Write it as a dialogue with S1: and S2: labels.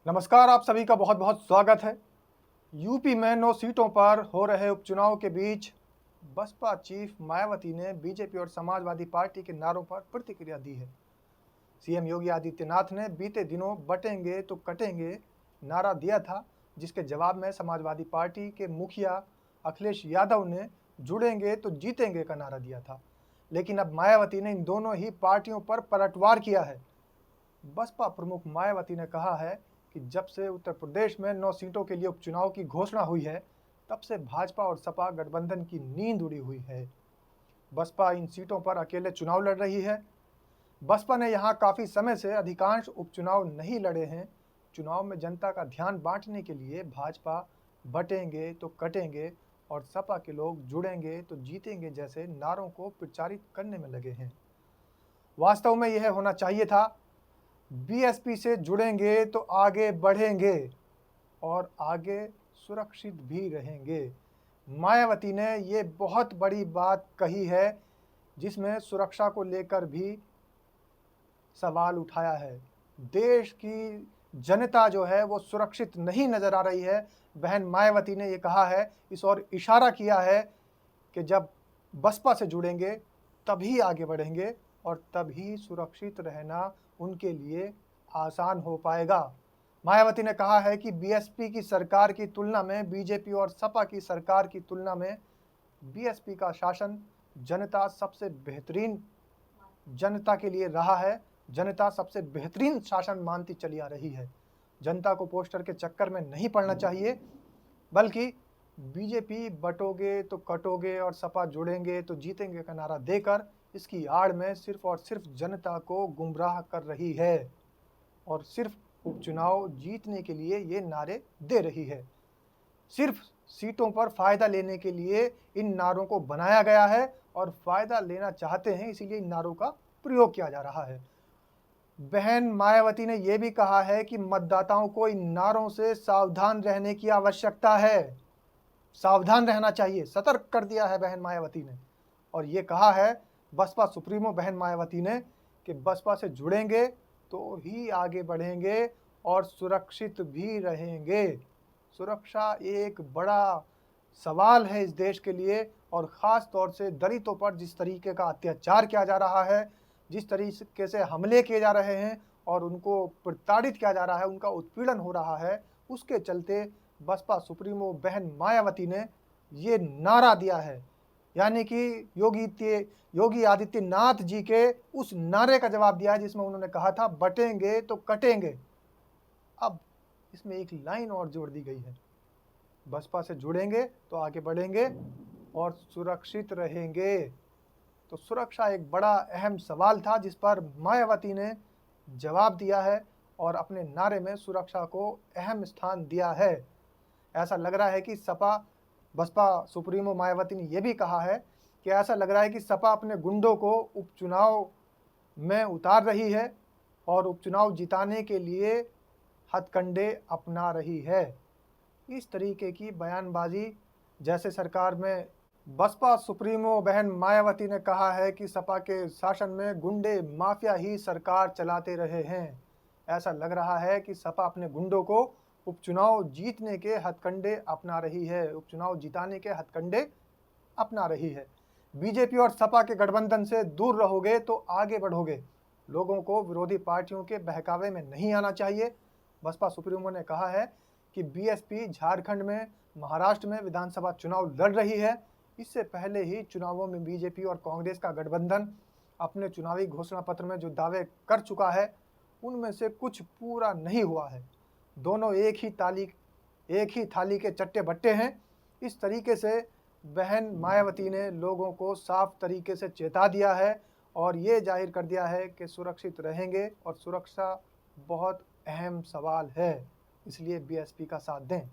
S1: नमस्कार, आप सभी का बहुत बहुत स्वागत है। यूपी में 9 सीटों पर हो रहे उपचुनाव के बीच बसपा चीफ मायावती ने बीजेपी और समाजवादी पार्टी के नारों पर प्रतिक्रिया दी है। सीएम योगी आदित्यनाथ ने बीते दिनों बटेंगे तो कटेंगे नारा दिया था, जिसके जवाब में समाजवादी पार्टी के मुखिया अखिलेश यादव ने जुड़ेंगे तो जीतेंगे का नारा दिया था। लेकिन अब मायावती ने इन दोनों ही पार्टियों पर पलटवार किया है। बसपा प्रमुख मायावती ने कहा है कि जब से उत्तर प्रदेश में 9 सीटों के लिए उपचुनाव की घोषणा हुई है, तब से भाजपा और सपा गठबंधन की नींद उड़ी हुई है। बसपा इन सीटों पर अकेले चुनाव लड़ रही है। बसपा ने यहां काफ़ी समय से अधिकांश उपचुनाव नहीं लड़े हैं। चुनाव में जनता का ध्यान बांटने के लिए भाजपा बटेंगे तो कटेंगे और सपा के लोग जुड़ेंगे तो जीतेंगे जैसे नारों को प्रचारित करने में लगे हैं। वास्तव में यह होना चाहिए था, बीएसपी से जुड़ेंगे तो आगे बढ़ेंगे और आगे सुरक्षित भी रहेंगे। मायावती ने ये बहुत बड़ी बात कही है, जिसमें सुरक्षा को लेकर भी सवाल उठाया है। देश की जनता जो है वो सुरक्षित नहीं नज़र आ रही है। बहन मायावती ने ये कहा है, इस ओर इशारा किया है कि जब बसपा से जुड़ेंगे तभी आगे बढ़ेंगे और तभी सुरक्षित रहना उनके लिए आसान हो पाएगा। मायावती ने कहा है कि बीएसपी की सरकार की तुलना में, बीजेपी और सपा की सरकार की तुलना में बीएसपी का शासन जनता सबसे बेहतरीन जनता के लिए रहा है। जनता सबसे बेहतरीन शासन मानती चली आ रही है। जनता को पोस्टर के चक्कर में नहीं पड़ना चाहिए, बल्कि बीजेपी बटोगे तो कटोगे और सपा जुड़ेंगे तो जीतेंगे का नारा देकर इसकी आड़ में सिर्फ और सिर्फ जनता को गुमराह कर रही है और सिर्फ उपचुनाव जीतने के लिए ये नारे दे रही है। सिर्फ सीटों पर फायदा लेने के लिए इन नारों को बनाया गया है और फायदा लेना चाहते हैं, इसीलिए इन नारों का प्रयोग किया जा रहा है। बहन मायावती ने यह भी कहा है कि मतदाताओं को इन नारों से सावधान रहने की आवश्यकता है। सावधान रहना चाहिए, सतर्क कर दिया है बहन मायावती ने। और ये कहा है बसपा सुप्रीमो बहन मायावती ने कि बसपा से जुड़ेंगे तो ही आगे बढ़ेंगे और सुरक्षित भी रहेंगे। सुरक्षा एक बड़ा सवाल है इस देश के लिए, और ख़ास तौर से दलितों पर जिस तरीके का अत्याचार किया जा रहा है, जिस तरीके से हमले किए जा रहे हैं और उनको प्रताड़ित किया जा रहा है, उनका उत्पीड़न हो रहा है, उसके चलते बसपा सुप्रीमो बहन मायावती ने ये नारा दिया है। यानी कि योगी आदित्यनाथ जी के उस नारे का जवाब दिया है जिसमें उन्होंने कहा था बटेंगे तो कटेंगे। अब इसमें एक लाइन और जोड़ दी गई है, बसपा से जुड़ेंगे तो आगे बढ़ेंगे और सुरक्षित रहेंगे। तो सुरक्षा एक बड़ा अहम सवाल था जिस पर मायावती ने जवाब दिया है और अपने नारे में सुरक्षा को अहम स्थान दिया है। ऐसा लग रहा है कि बसपा सुप्रीमो मायावती ने यह भी कहा है कि ऐसा लग रहा है कि सपा अपने गुंडों को उपचुनाव में उतार रही है और उपचुनाव जिताने के लिए हथकंडे अपना रही है। इस तरीके की बयानबाजी जैसे सरकार में बसपा सुप्रीमो बहन मायावती ने कहा है कि सपा के शासन में गुंडे माफिया ही सरकार चलाते रहे हैं। ऐसा लग रहा है कि सपा अपने गुंडों को उपचुनाव जीतने के हथकंडे अपना रही है, उपचुनाव जिताने के हथकंडे अपना रही है। बीजेपी और सपा के गठबंधन से दूर रहोगे तो आगे बढ़ोगे। लोगों को विरोधी पार्टियों के बहकावे में नहीं आना चाहिए। बसपा सुप्रीमो ने कहा है कि बीएसपी झारखंड में, महाराष्ट्र में विधानसभा चुनाव लड़ रही है। इससे पहले ही चुनावों में बीजेपी और कांग्रेस का गठबंधन अपने चुनावी घोषणा पत्र में जो दावे कर चुका है, उनमें से कुछ पूरा नहीं हुआ है। दोनों एक ही थाली के चट्टे बट्टे हैं। इस तरीके से बहन मायावती ने लोगों को साफ तरीके से चेता दिया है और ये जाहिर कर दिया है कि सुरक्षित रहेंगे और सुरक्षा बहुत अहम सवाल है, इसलिए बीएसपी का साथ दें।